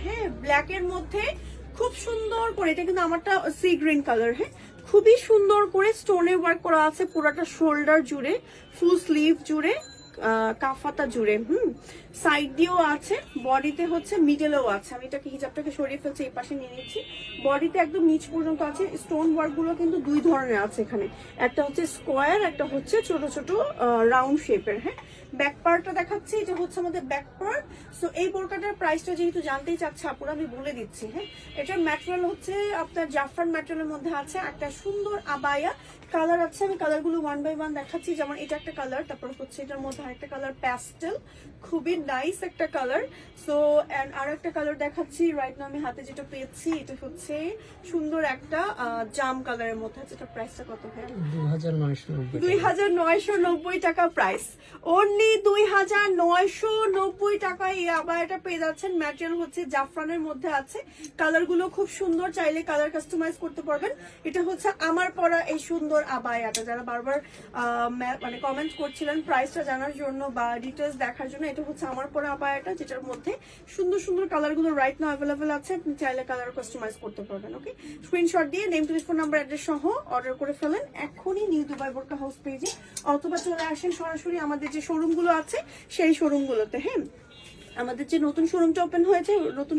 হ্যাঁ, ব্ল্যাক এর মধ্যে খুব সুন্দর করে, এটা কিন্তু আমারটা সি গ্রিন কালার। হ্যাঁ, খুবই সুন্দর করে স্টোনে ওয়ার্ক করা আছে পুরোটা শোল্ডার জুড়ে, ফুল স্লিভ জুড়ে, কাফাতা জুড়ে। সাইড দিয়েও আছে, বডিতে হচ্ছে মিডলেও আছে। আমি এটাকে হিজাবটাকে সরিয়ে ফেলছি, এই পাশে নিয়ে নিচ্ছি। বডিতে একদম নিচ পর্যন্ত আছে। স্টোন ওয়ার্ক গুলো কিন্তু দুই ধরনের আছে এখানে, একটা হচ্ছে স্কোয়ার, একটা হচ্ছে ছোট ছোট রাউন্ড শেপের। হ্যাঁ, ব্যাক পার্টটা দেখাচ্ছি, এটা হচ্ছে আমাদের ব্যাক পার্ট। সো এই বোরকাটার প্রাইসটা যেহেতু জানতেই চাচ্ছে আপুরা, আমি বলে দিচ্ছি। হ্যাঁ, এটার ম্যাটেরিয়াল হচ্ছে আপনার জাফরান ম্যাটেরিয়ালের মধ্যে আছে। একটা সুন্দর আবায়া কালার আছে, আমি কালারগুলো ওয়ান বাই ওয়ান দেখাচ্ছি। যেমন এটা একটা কালার, তারপর হচ্ছে এটার মধ্যে আরেকটা কালার প্যাস্টেল, খুবই নাইস একটা কালার। সো এন্ড আর একটা কালার দেখাচ্ছি রাইট নাও, আমি হাতে যেটা পেয়েছি এটা হচ্ছে সুন্দর একটা জাম কালারের মধ্যে আছে। এটা প্রাইসটা কত হয়? 2990 টাকা প্রাইস, অনলি 2990 টাকায় এই আবায়াটা পেয়ে যাচ্ছেন। ম্যাটেরিয়াল হচ্ছে জাফরানের মধ্যে আছে, কালারগুলো খুব সুন্দর, চাইলে কালার কাস্টমাইজ করতে পারবেন। এটা হচ্ছে আমার পরা এই সুন্দর আবায়াটা, যারা বারবার মানে কমেন্ট করছিলেন প্রাইসটা জানার জন্য বা ডিটেলস দেখার জন্য, এটা হচ্ছে আমার পরা আবায়াটা, যেটার মধ্যে সুন্দর সুন্দর কালারগুলো রাইট নাও অ্যাভেলেবেল আছে। আপনি চাইলে কালার কাস্টমাইজ করতে পারবেন। ওকে, স্ক্রিনশট দিয়ে নেম, টেলিফোন নাম্বার, অ্যাড্রেস সহ অর্ডার করে ফেলেন এখনই নিউ দুবাই বোরকা হাউস পেজে, অথবা চলে আসেন সরাসরি আমাদের যে শোরুমগুলো আছে সেই শোরুমগুলোতে। হ্যাঁ, আমাদের যে নতুন শোরুমটা ওপেন হয়েছে, নতুন